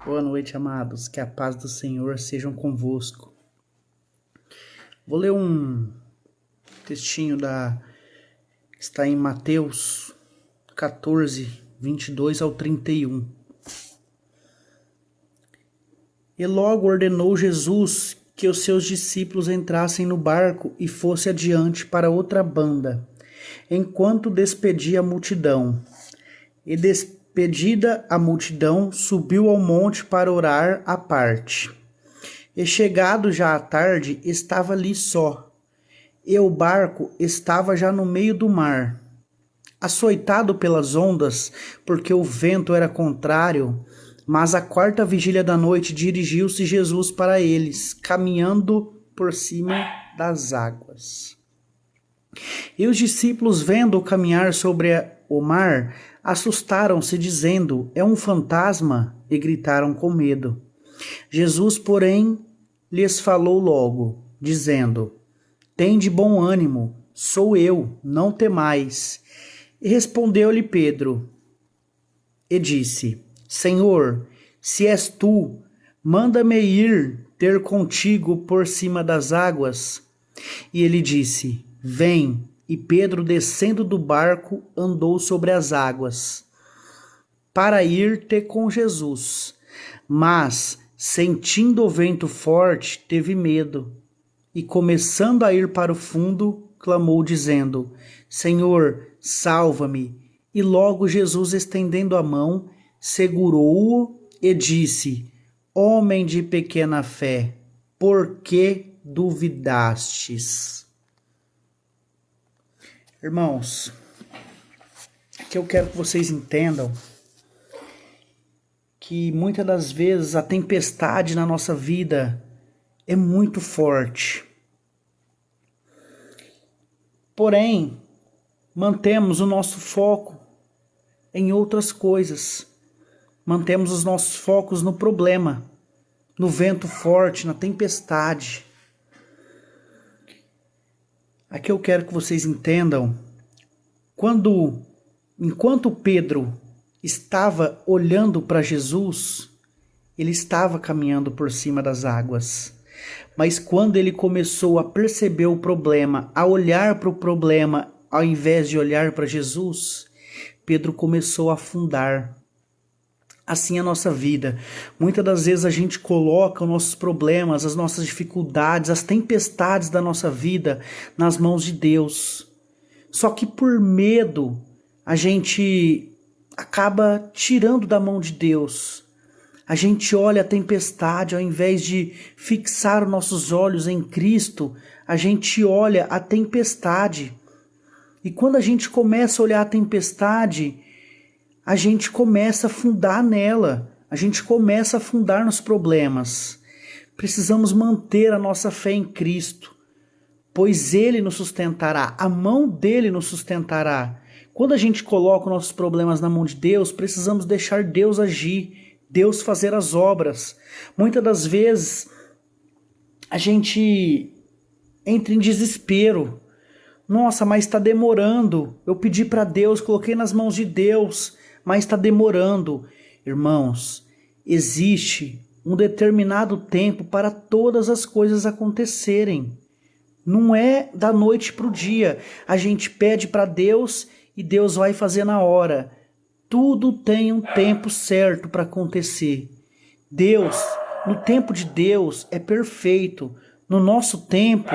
Boa noite, amados. Que a paz do Senhor sejam convosco. Vou ler um textinho que está em Mateus 14, 22 ao 31. E logo ordenou Jesus que os seus discípulos entrassem no barco e fosse adiante para outra banda, enquanto despedia a multidão. E despedida a multidão, subiu ao monte para orar à parte. E chegado já à tarde, estava ali só, e o barco estava já no meio do mar, açoitado pelas ondas, porque o vento era contrário. Mas à quarta vigília da noite dirigiu-se Jesus para eles, caminhando por cima das águas. E os discípulos, vendo-o caminhar sobre o mar, assustaram-se, dizendo: é um fantasma, e gritaram com medo. Jesus, porém, lhes falou logo, dizendo: tende bom ânimo, sou eu, não temais. E respondeu-lhe Pedro, e disse: Senhor, se és tu, manda-me ir ter contigo por cima das águas. E ele disse: vem. E Pedro, descendo do barco, andou sobre as águas, para ir ter com Jesus. Mas, sentindo o vento forte, teve medo, e começando a ir para o fundo, clamou, dizendo: Senhor, salva-me. E logo Jesus, estendendo a mão, segurou-o e disse: homem de pequena fé, por que duvidastes? Irmãos, que eu quero que vocês entendam que muitas das vezes a tempestade na nossa vida é muito forte. Porém, mantemos o nosso foco em outras coisas. Mantemos os nossos focos no problema, no vento forte, na tempestade. Aqui eu quero que vocês entendam, enquanto Pedro estava olhando para Jesus, ele estava caminhando por cima das águas. Mas quando ele começou a perceber o problema, a olhar para o problema, ao invés de olhar para Jesus, Pedro começou a afundar. Assim é a nossa vida. Muitas das vezes a gente coloca os nossos problemas, as nossas dificuldades, as tempestades da nossa vida nas mãos de Deus. Só que por medo, a gente acaba tirando da mão de Deus. A gente olha a tempestade, ao invés de fixar os nossos olhos em Cristo, a gente olha a tempestade. E quando a gente começa a olhar a tempestade, a gente começa a afundar nela, a gente começa a afundar nos problemas. Precisamos manter a nossa fé em Cristo, pois Ele nos sustentará, a mão dEle nos sustentará. Quando a gente coloca os nossos problemas na mão de Deus, precisamos deixar Deus agir, Deus fazer as obras. Muitas das vezes a gente entra em desespero. Nossa, mas está demorando. Eu pedi para Deus, coloquei nas mãos de Deus, mas está demorando. Irmãos, existe um determinado tempo para todas as coisas acontecerem. Não é da noite para o dia. A gente pede para Deus e Deus vai fazer na hora. Tudo tem um tempo certo para acontecer. Deus, no tempo de Deus, é perfeito. No nosso tempo,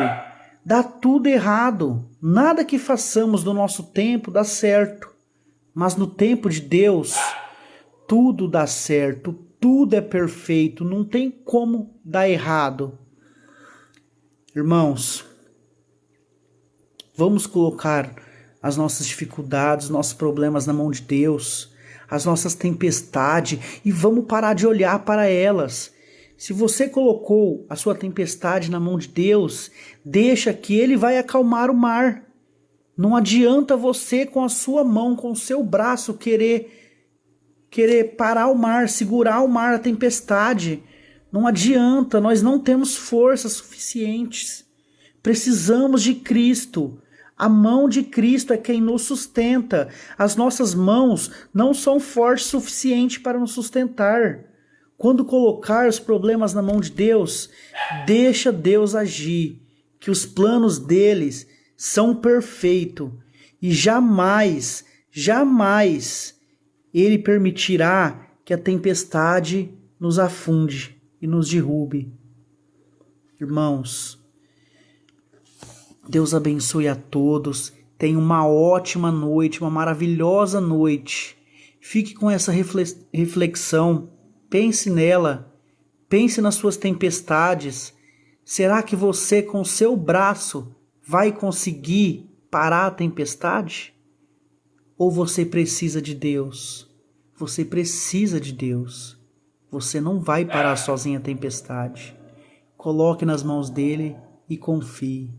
dá tudo errado. Nada que façamos no nosso tempo dá certo. Mas no tempo de Deus, tudo dá certo. Tudo é perfeito. Não tem como dar errado. Irmãos, vamos colocar as nossas dificuldades, nossos problemas na mão de Deus, as nossas tempestades, e vamos parar de olhar para elas. Se você colocou a sua tempestade na mão de Deus, deixa que Ele vai acalmar o mar. Não adianta você com a sua mão, com o seu braço, querer parar o mar, segurar o mar, a tempestade. Não adianta, nós não temos forças suficientes. Precisamos de Cristo. A mão de Cristo é quem nos sustenta. As nossas mãos não são fortes o suficiente para nos sustentar. Quando colocar os problemas na mão de Deus, deixa Deus agir, que os planos deles são perfeitos e jamais, jamais Ele permitirá que a tempestade nos afunde e nos derrube. Irmãos, Deus abençoe a todos. Tenha uma ótima noite, uma maravilhosa noite. Fique com essa reflexão. Pense nela. Pense nas suas tempestades. Será que você, com o seu braço, vai conseguir parar a tempestade? Ou você precisa de Deus? Você precisa de Deus. Você não vai parar sozinho a tempestade. Coloque nas mãos dele e confie.